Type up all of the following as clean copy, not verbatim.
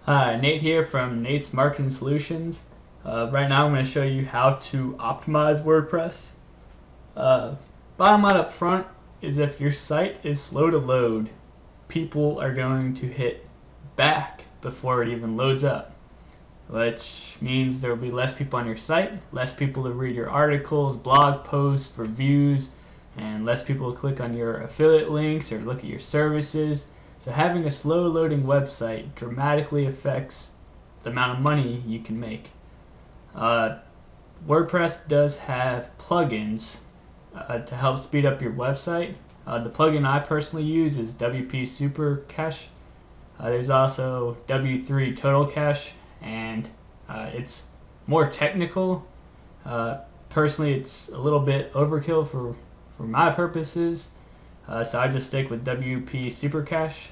Hi, Nate here from Nate's Marketing Solutions. Right now I'm going to show you how to optimize WordPress. Bottom line up front is if your site is slow to load, people are going to hit back before it even loads up, which means there will be less people on your site, less people to read your articles, blog posts, reviews, and less people to click on your affiliate links or look at your services. So having a slow loading website dramatically affects the amount of money you can make. WordPress does have plugins to help speed up your website. The plugin I personally use is WP Super Cache. There's also W3 Total Cache, and it's more technical. Personally, it's a little bit overkill for my purposes, so I just stick with WP Super Cache.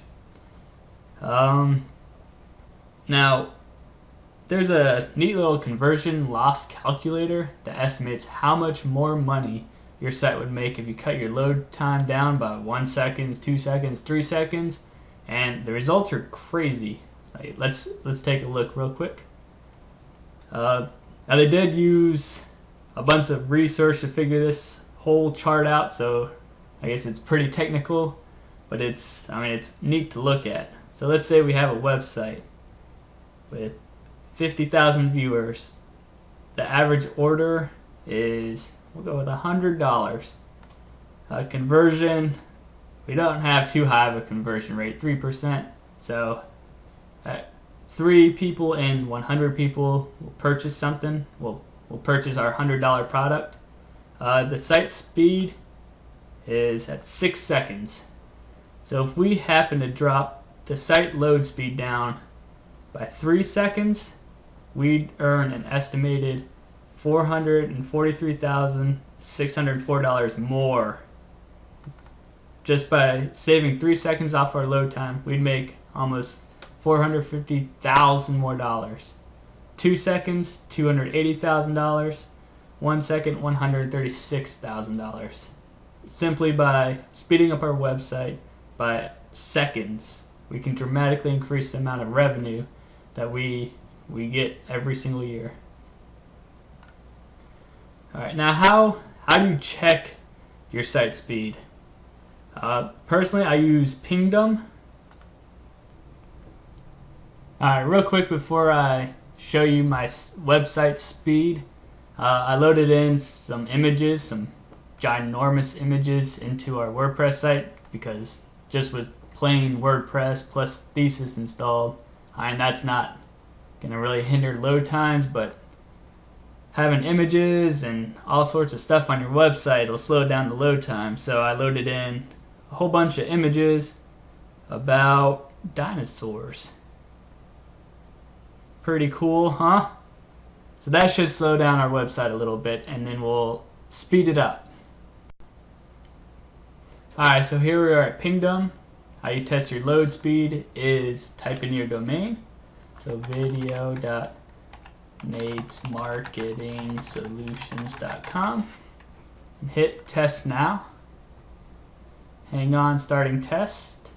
Now, there's a neat little conversion loss calculator that estimates how much more money your site would make if you cut your load time down by 1 second, 2 seconds, 3 seconds, and the results are crazy. Let's take a look real quick. Now they did use a bunch of research to figure this whole chart out, so I guess it's pretty technical, but it's neat to look at. So let's say we have a website with 50,000 viewers. The average order is, we'll go with $100. Conversion, we don't have too high of a conversion rate, 3%. So 3 people in 100 people will purchase something. Will purchase our $100 product. The site speed is at 6 seconds. So if we happen to drop the site load speed down by 3 seconds, we'd earn an estimated $443,604 more. Just by saving 3 seconds off our load time, we'd make almost $450,000 more dollars. 2 seconds, $280,000. 1 second, $136,000. Simply by speeding up our website by seconds, we can dramatically increase the amount of revenue that we get every single year. Alright, now how do you check your site speed? Personally, I use Pingdom. Alright, real quick before I show you my website speed, I loaded in some images, some ginormous images into our WordPress site because just with plain WordPress plus thesis installed, that's not going to really hinder load times, but having images and all sorts of stuff on your website will slow down the load time. So I loaded in a whole bunch of images about dinosaurs. Pretty cool, huh? So that should slow down our website a little bit, and then we'll speed it up. Alright, so here we are at Pingdom. How you test your load speed is type in your domain. So video.natesmarketingsolutions.com and hit test now. Hang on, starting test.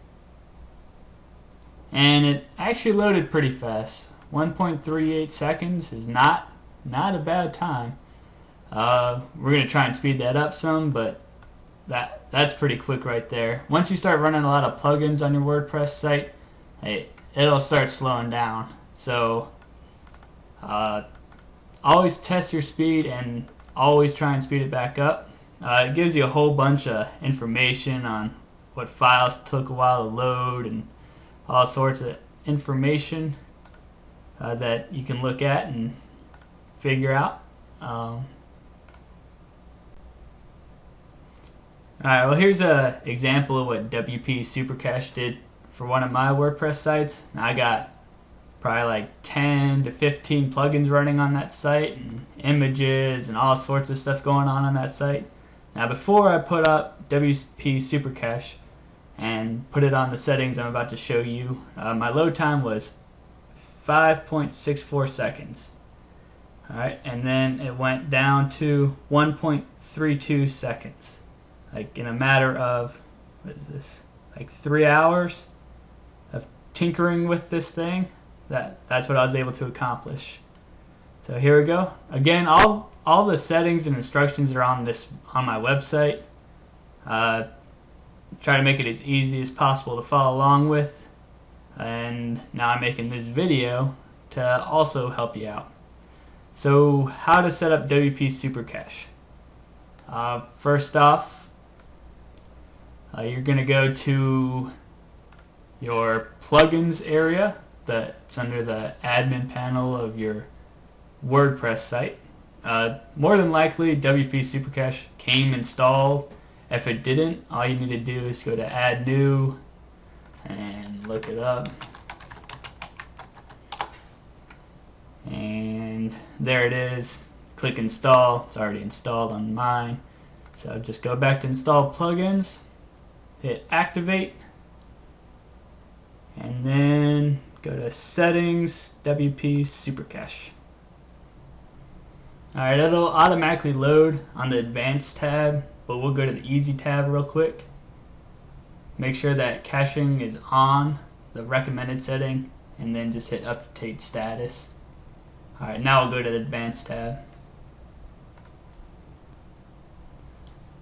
And it actually loaded pretty fast. 1.38 seconds is not a bad time. We're going to try and speed that up some, but that's pretty quick right there. Once you start running a lot of plugins on your WordPress site, it'll start slowing down. So always test your speed and always try and speed it back up. It gives you a whole bunch of information on what files took a while to load and all sorts of information that you can look at and figure out. Alright, well here's an example of what WP Super Cache did for one of my WordPress sites. Now I got probably like 10 to 15 plugins running on that site and images and all sorts of stuff going on that site. Now before I put up WP Super Cache and put it on the settings I'm about to show you, my load time was 5.64 seconds. Alright, and then it went down to 1.32 seconds. Like in a matter of, what is this, like 3 hours of tinkering with this thing. that's what I was able to accomplish. So here we go. Again, all the settings and instructions are on my website. Try to make it as easy as possible to follow along with. And now I'm making this video to also help you out. So how to set up WP Super Cache. First off, you're going to go to your plugins area that's under the admin panel of your WordPress site. More than likely WP Super Cache came installed. If it didn't, all you need to do is go to add new and look it up, and there it is. Click install. It's already installed on mine, so just go back to install plugins, hit activate, and then go to settings, WP Super Cache. Alright, it'll automatically load on the advanced tab, but we'll go to the easy tab real quick. Make sure that caching is on, the recommended setting, and then just hit update status. Alright, now we'll go to the advanced tab.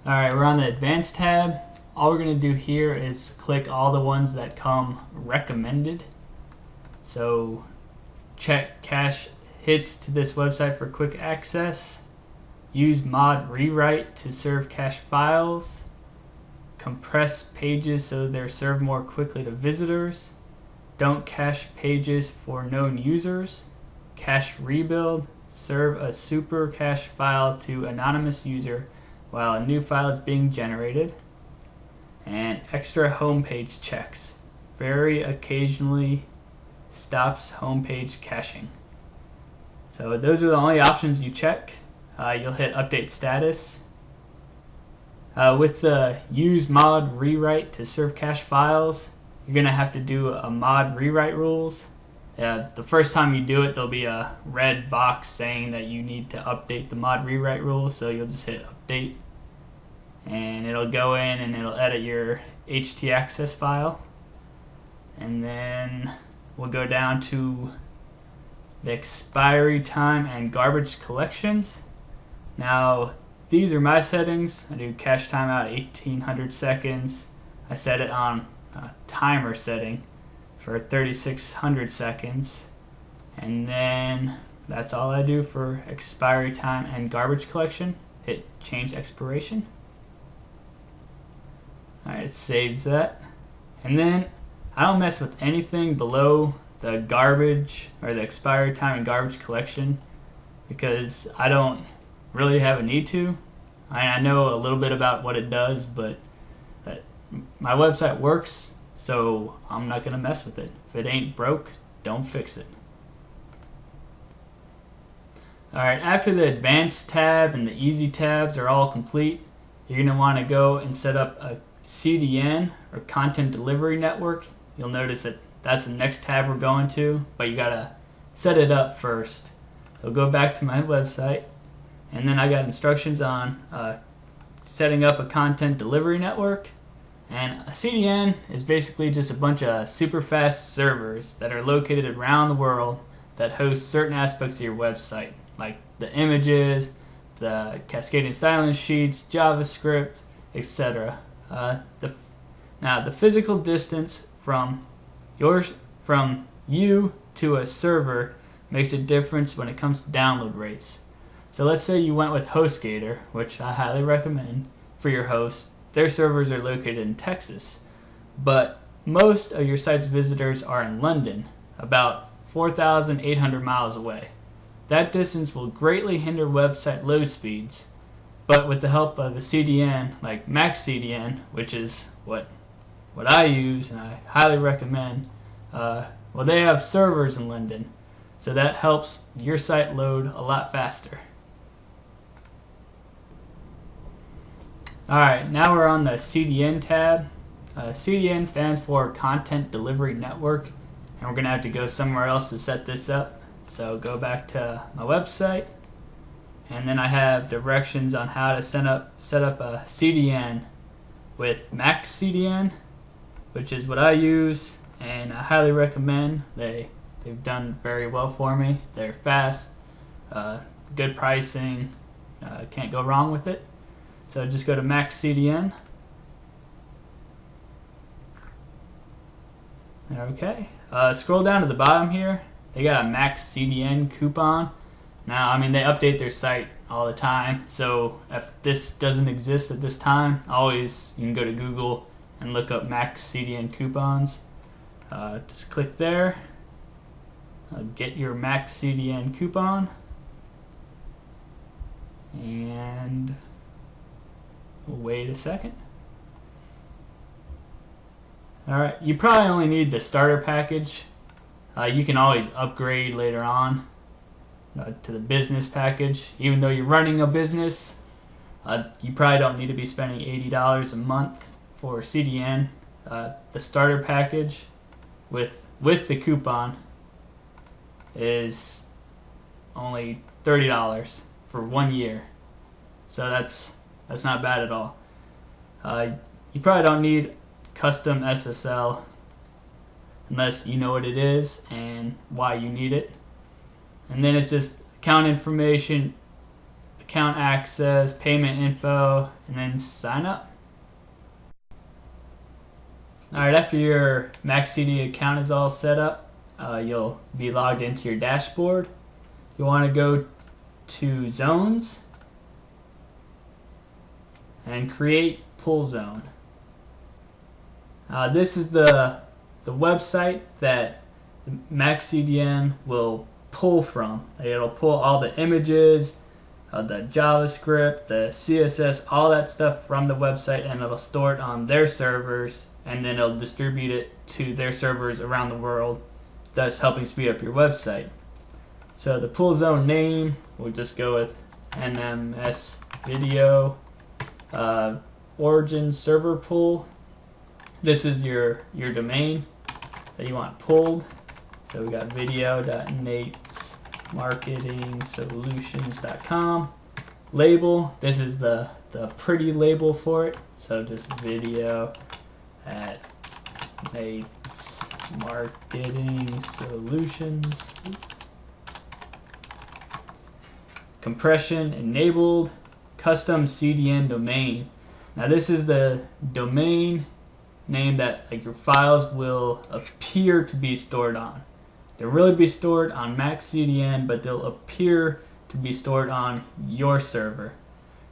Alright, we're on the advanced tab. All we're going to do here is click all the ones that come recommended. So check cache hits to this website for quick access. Use mod rewrite to serve cache files. Compress pages so they're served more quickly to visitors. Don't cache pages for known users. Cache rebuild. Serve a super cache file to anonymous user while a new file is being generated. And extra homepage checks. Very occasionally stops homepage caching. So those are the only options you check. You'll hit update status. With the use mod rewrite to serve cache files, you're going to have to do a mod rewrite rules. The first time you do it, there'll be a red box saying that you need to update the mod rewrite rules, so you'll just hit update, and it'll go in and it'll edit your htaccess file. And then we'll go down to the expiry time and garbage collections. Now these are my settings. I do cache timeout 1800 seconds. I set it on a timer setting for 3600 seconds, and then that's all I do for expiry time and garbage collection. Hit change expiration. Alright, it saves that, and then I don't mess with anything below the garbage or the expiry time and garbage collection because I don't really have a need to. I know a little bit about what it does, but my website works, so I'm not going to mess with it. If it ain't broke, don't fix it. Alright, after the advanced tab and the easy tabs are all complete, you're going to want to go and set up a CDN or content delivery network. You'll notice that that's the next tab we're going to, but you gotta set it up first. So go back to my website, and then I got instructions on setting up a content delivery network. And a CDN is basically just a bunch of super fast servers that are located around the world that host certain aspects of your website, like the images, the cascading styling sheets, JavaScript, etc. Now the physical distance from you to a server makes a difference when it comes to download rates. So let's say you went with HostGator, which I highly recommend for your host. Their servers are located in Texas, but most of your site's visitors are in London, about 4,800 miles away. That distance will greatly hinder website load speeds, but with the help of a CDN like MaxCDN, which is what I use and I highly recommend, well, they have servers in London, so that helps your site load a lot faster. Alright, now we're on the CDN tab. CDN stands for Content Delivery Network, and we're going to have to go somewhere else to set this up. So go back to my website, and then I have directions on how to set up a CDN with MaxCDN, which is what I use, and I highly recommend. They They've done very well for me. They're fast, good pricing, can't go wrong with it. So just go to MaxCDN. Okay, scroll down to the bottom here. They got a MaxCDN coupon. Now, I mean, they update their site all the time, so if this doesn't exist at this time, always you can go to Google and look up MaxCDN coupons. Just click there, get your MaxCDN coupon, and wait a second. Alright, you probably only need the starter package. You can always upgrade later on to the business package. Even though you're running a business, you probably don't need to be spending $80 a month for CDN. The starter package with the coupon is only $30 for 1 year. So that's not bad at all. You probably don't need custom SSL unless you know what it is and why you need it. And then it's just account information, account access, payment info, and then sign up. Alright, after your MaxCDN account is all set up, you'll be logged into your dashboard. You want to go to zones and create pull zone. This is the website that MaxCDN will pull from. It'll pull all the images, the JavaScript, the CSS, all that stuff from the website, and it'll store it on their servers, and then it'll distribute it to their servers around the world, thus helping speed up your website. So the pull zone name, we'll just go with NMS video. Origin server pull. This is your domain that you want pulled. So we got video.natesmarketingsolutions.com. Label, this is the pretty label for it. So just video at Nate's Marketing Solutions. Compression enabled. Custom CDN domain. Now this is the domain name that your files will appear to be stored on. They'll really be stored on MaxCDN, but they'll appear to be stored on your server.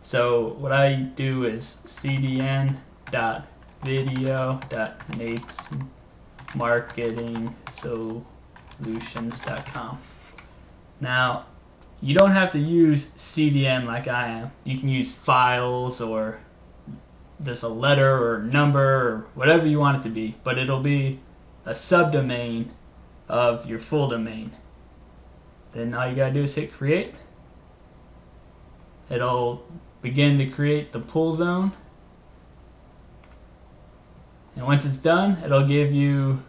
So what I do is cdn.video.natesmarketingsolutions.com. Now, you don't have to use CDN like I am. You can use files or just a letter or number or whatever you want it to be, but it'll be a subdomain of your full domain. Then all you gotta do is hit create. It'll begin to create the pull zone, and once it's done, it'll give you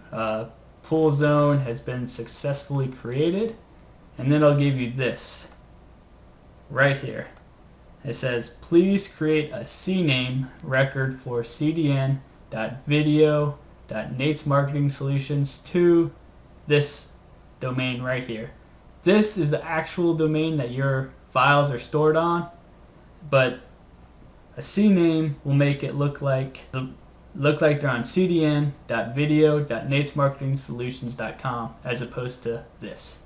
pull zone has been successfully created, and then it'll give you this right here. It says, please create a CNAME record for cdn.video.natesmarketingsolutions to this domain right here. This is the actual domain that your files are stored on, but a CNAME will make it look like they're on cdn.video.natesmarketingsolutions.com as opposed to this.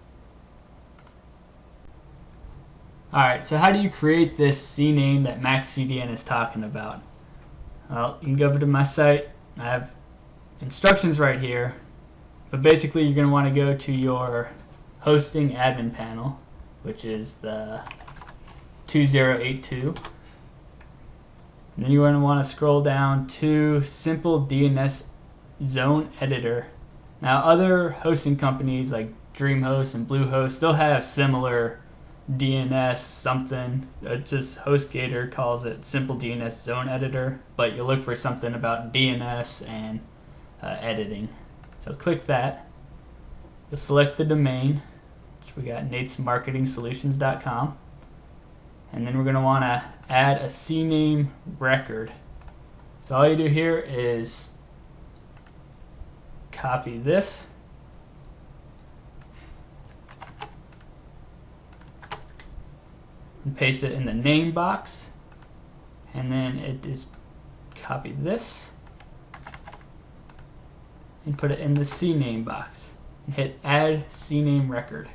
Alright, so how do you create this CNAME that MaxCDN is talking about? Well, you can go over to my site. I have instructions right here, but basically you're going to want to go to your hosting admin panel, which is the 2082. And then you're going to want to scroll down to Simple DNS Zone Editor. Now, other hosting companies like DreamHost and Bluehost, they'll have similar DNS something. Just HostGator calls it Simple DNS Zone Editor, but you'll look for something about DNS and editing. So click that. You'll select the domain, which we got natesmarketingsolutions.com, and then we're going to want to add a CNAME record. So all you do here is copy this, and paste it in the name box, and then copy this and put it in the CNAME box and hit add CNAME record.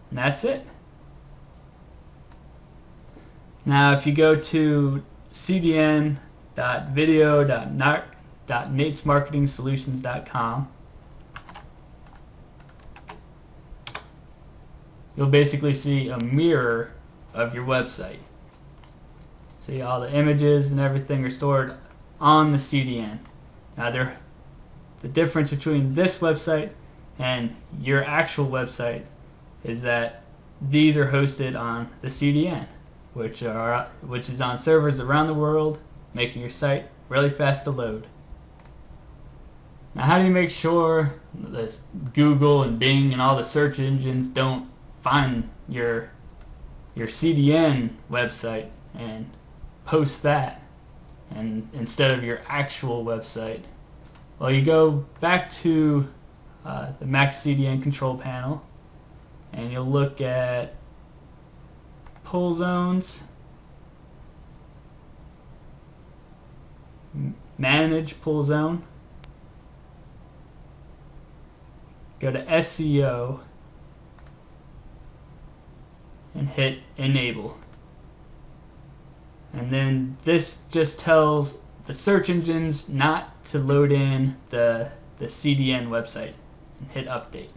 And that's it. Now if you go to cdn.video.natesmarketingsolutions.com, you'll basically see a mirror of your website. See, all the images and everything are stored on the CDN. Now the difference between this website and your actual website is that these are hosted on the CDN, which is on servers around the world, making your site really fast to load. Now, how do you make sure this Google and Bing and all the search engines don't find your CDN website and post that and instead of your actual website? Well, you go back to the Mac CDN control panel, and you'll look at pull zones, manage pull zone, go to SEO and hit enable. And then this just tells the search engines not to load in the CDN website, and hit update.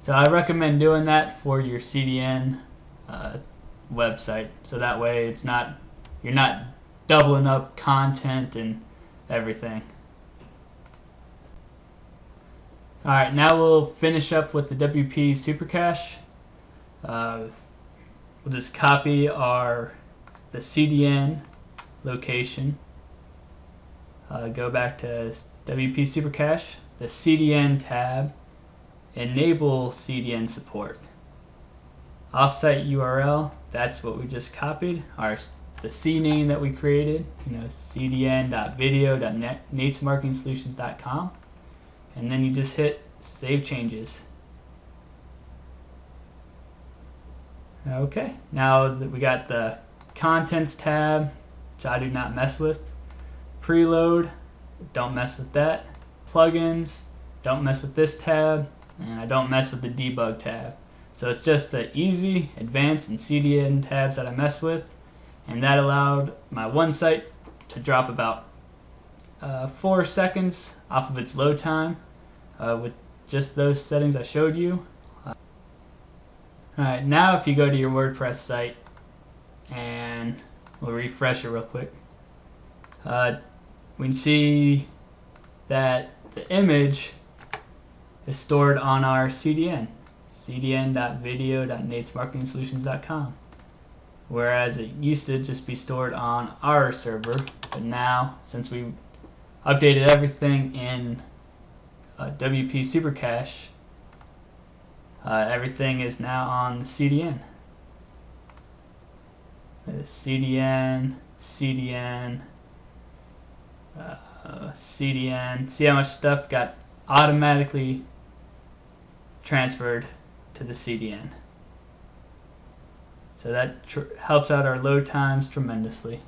So I recommend doing that for your CDN website, so that way you're not doubling up content and everything. Alright, now we'll finish up with the WP Supercache. We'll just copy the CDN location, go back to WP Supercache, the CDN tab, enable CDN support. Offsite URL, that's what we just copied, the CNAME that we created, cdn.video.natesmarketingsolutions.com, and then you just hit save changes. Okay, now that we got the contents tab, which I do not mess with, preload, don't mess with that, plugins, don't mess with this tab, and I don't mess with the debug tab. So it's just the easy, advanced, and CDN tabs that I mess with, and that allowed my one site to drop about 4 seconds off of its load time with just those settings I showed you. Alright, now if you go to your WordPress site, and we'll refresh it real quick, we can see that the image is stored on our CDN, cdn.video.natesmarketingsolutions.com, whereas it used to just be stored on our server, but now, since we updated everything in WP Supercache, everything is now on the CDN. CDN, CDN. See how much stuff got automatically transferred to the CDN. So that helps out our load times tremendously.